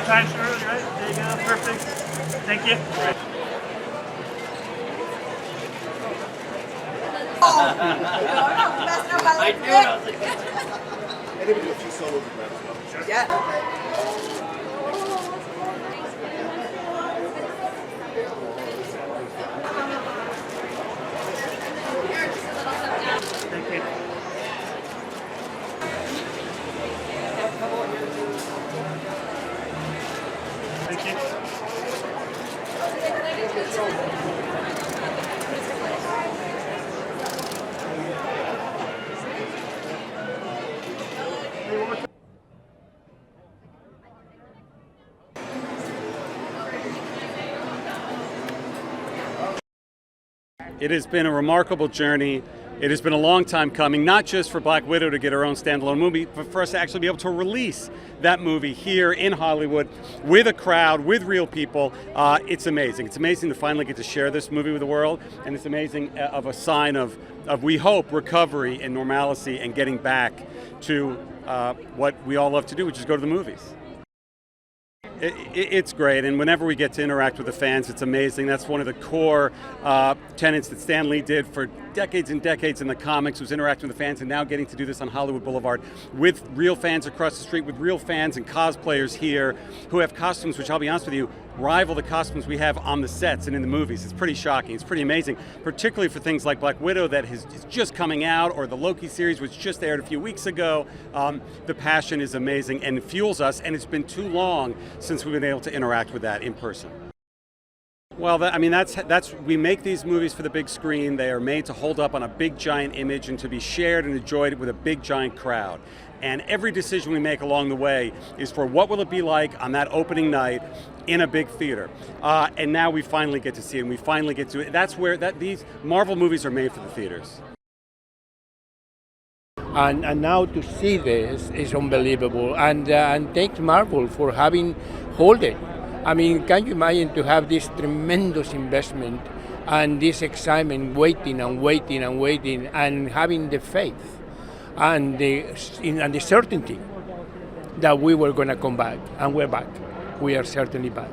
time, Shortland, right? There you go, perfect. Thank you. I knew it. I was like, And then we do a few solos with that as well. yeah. Thank you. Thank you. It has been a remarkable journey. It has been a long time coming, not just for Black Widow to get her own standalone movie, but for us to actually be able to release that movie here in Hollywood with a crowd, with real people. It's amazing. It's amazing to finally get to share this movie with the world, and it's amazing of a sign of we hope, recovery and normalcy and getting back to what we all love to do, which is go to the movies. It's great, and whenever we get to interact with the fans, it's amazing. That's one of the core tenets that Stan Lee did for decades and decades in the comics, was interacting with the fans, and now getting to do this on Hollywood Boulevard with real fans across the street, with real fans and cosplayers here who have costumes, which I'll be honest with you, rival the costumes we have on the sets and in the movies. It's pretty shocking. It's pretty amazing, particularly for things like Black Widow that is just coming out, or the Loki series, which just aired a few weeks ago. The passion is amazing and it fuels us, and it's been too long since we've been able to interact with that in person. Well, that's we make these movies for the big screen. They are made to hold up on a big giant image and to be shared and enjoyed with a big giant crowd. And every decision we make along the way is for what will it be like on that opening night in a big theater. And now we finally get to see it, and we finally get to it. That's where these Marvel movies are made for the theaters. And now to see this is unbelievable. And thanks Marvel for having hold it. I mean, can you imagine to have this tremendous investment and this excitement, waiting and waiting and waiting, and having the faith and the certainty that we were going to come back, and we're back. We are certainly back.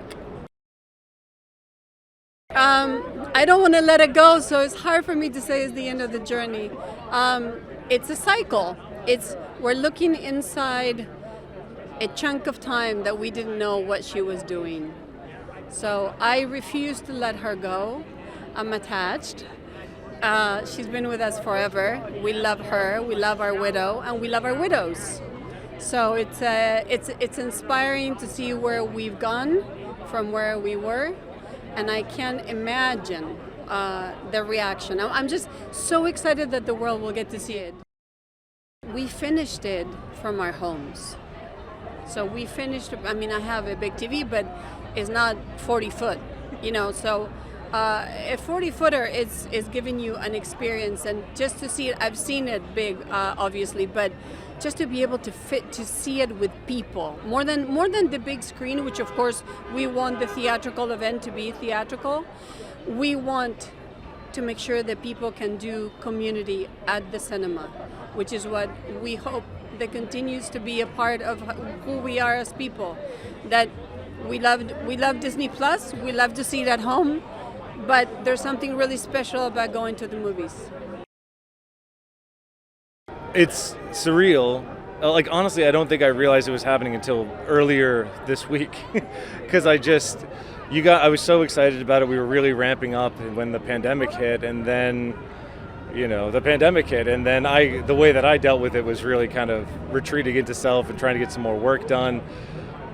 I don't want to let it go, so it's hard for me to say it's the end of the journey. It's a cycle. We're looking inside a chunk of time that we didn't know what she was doing. So I refuse to let her go. I'm attached. She's been with us forever. We love her, we love our widow, and we love our widows. So it's inspiring to see where we've gone from where we were, and I can't imagine the reaction. I'm just so excited that the world will get to see it. We finished it from our homes. So we finished, I have a big TV, but it's not 40 foot, so a 40-footer is giving you an experience, and just to see it, I've seen it big, obviously, but just to be able to see it with people, more than the big screen, which of course we want the theatrical event to be theatrical, we want to make sure that people can do community at the cinema, which is what we hope that continues to be a part of who we are as people. That we love Disney Plus, we love to see it at home, but there's something really special about going to the movies. It's surreal. Like, honestly, I don't think I realized it was happening until earlier this week, because I was so excited about it. We were really ramping up when the pandemic hit, and then the pandemic hit, and then the way that I dealt with it was really kind of retreating into self and trying to get some more work done.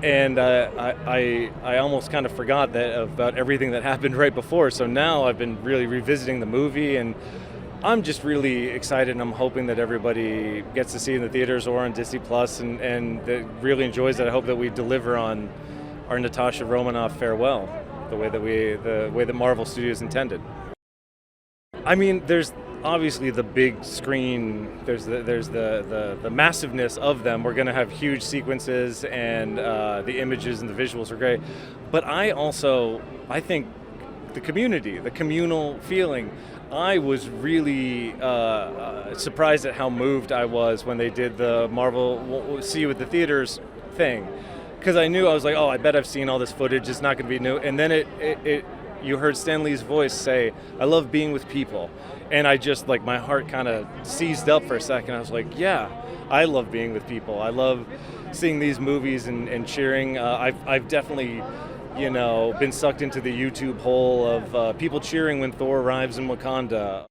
And I almost kind of forgot about everything that happened right before. So now I've been really revisiting the movie, and I'm just really excited, and I'm hoping that everybody gets to see it in the theaters or on Disney Plus, and that really enjoys it. I hope that we deliver on our Natasha Romanoff farewell the way that Marvel Studios intended. There's obviously the big screen. There's the massiveness of them. We're going to have huge sequences, and the images and the visuals are great. But I think the community, the communal feeling. I was really surprised at how moved I was when they did the Marvel See You at the Theaters thing. because I knew, I was like, oh, I bet I've seen all this footage, it's not going to be new. And then you heard Stan Lee's voice say, I love being with people. And I just, like, my heart kind of seized up for a second. I was like, yeah, I love being with people. I love seeing these movies and cheering. I've definitely, you know, been sucked into the YouTube hole of people cheering when Thor arrives in Wakanda.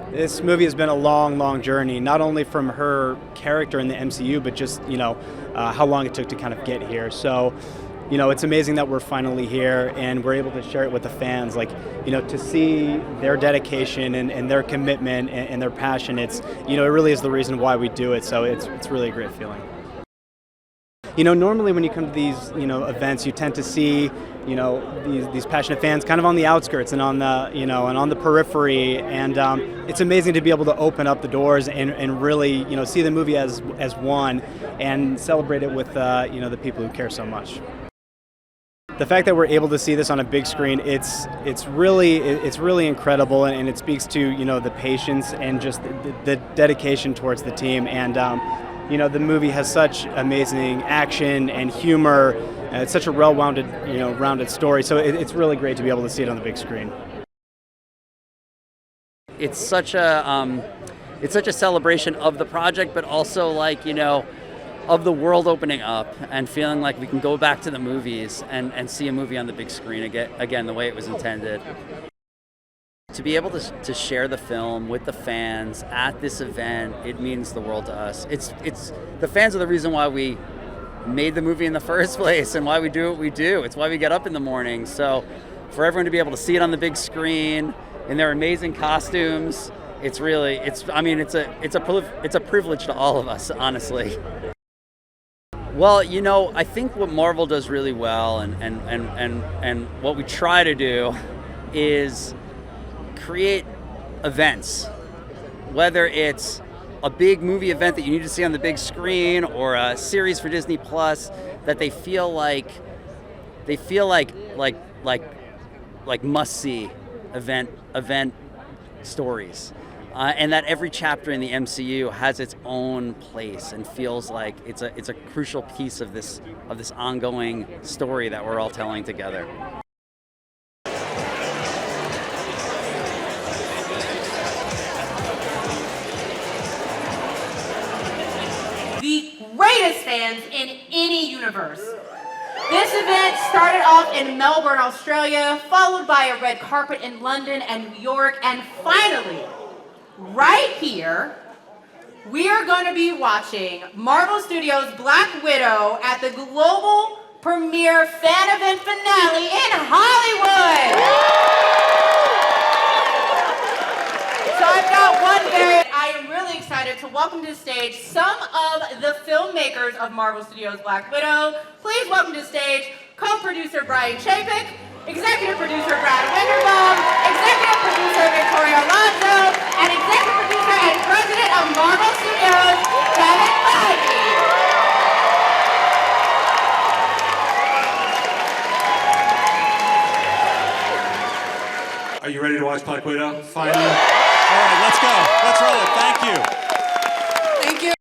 This movie has been a long, long journey, not only from her character in the MCU, but just, you know, how long it took to kind of get here. So, you know, it's amazing that we're finally here and we're able to share it with the fans. Like, you know, to see their dedication and their commitment and their passion, it's, you know, it really is the reason why we do it. So it's really a great feeling. You know, normally when you come to these, you know, events, you tend to see, you know, these passionate fans kind of on the outskirts and on the, you know, and on the periphery. And it's amazing to be able to open up the doors and really, you know, see the movie as one and celebrate it with, you know, the people who care so much. The fact that we're able to see this on a big screen, it's really incredible, and it speaks to, you know, the patience and just the dedication towards the team. And you know, the movie has such amazing action and humor. It's such a well-rounded, you know, rounded story. So it's really great to be able to see it on the big screen. It's such a celebration of the project, but also, like, you know, of the world opening up and feeling like we can go back to the movies and see a movie on the big screen again the way it was intended. To be able to share the film with the fans at this event, it means the world to us. It's the fans are the reason why we made the movie in the first place and why we do what we do. It's why we get up in the morning. So for everyone to be able to see it on the big screen in their amazing costumes, it's a privilege to all of us, honestly. Well, you know, I think what Marvel does really well and what we try to do is create events, whether it's a big movie event that you need to see on the big screen or a series for Disney Plus that they feel like must-see event stories. And that every chapter in the MCU has its own place and feels like it's a crucial piece of this ongoing story that we're all telling together. The greatest fans in any universe. This event started off in Melbourne, Australia, followed by a red carpet in London and New York, and finally, right here, we are going to be watching Marvel Studios' Black Widow at the global premiere fan event finale in Hollywood. So I've got I am really excited to welcome to the stage some of the filmmakers of Marvel Studios' Black Widow. Please welcome to the stage co-producer Brian Chapek, executive producer Brad Winderbaum, executive producer Victoria Alonso, and executive producer and president of Marvel Studios, Kevin Feige. Are you ready to watch Black Widow? Finally. All right, let's go. Let's roll it. Thank you. Thank you.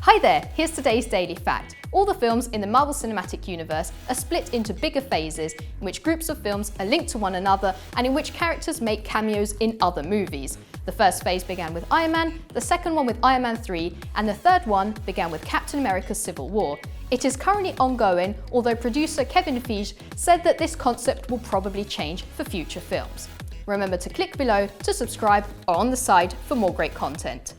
Hi there, here's today's Daily Fact. All the films in the Marvel Cinematic Universe are split into bigger phases in which groups of films are linked to one another and in which characters make cameos in other movies. The first phase began with Iron Man, the second one with Iron Man 3, and the third one began with Captain America's Civil War. It is currently ongoing, although producer Kevin Feige said that this concept will probably change for future films. Remember to click below to subscribe or on the side for more great content.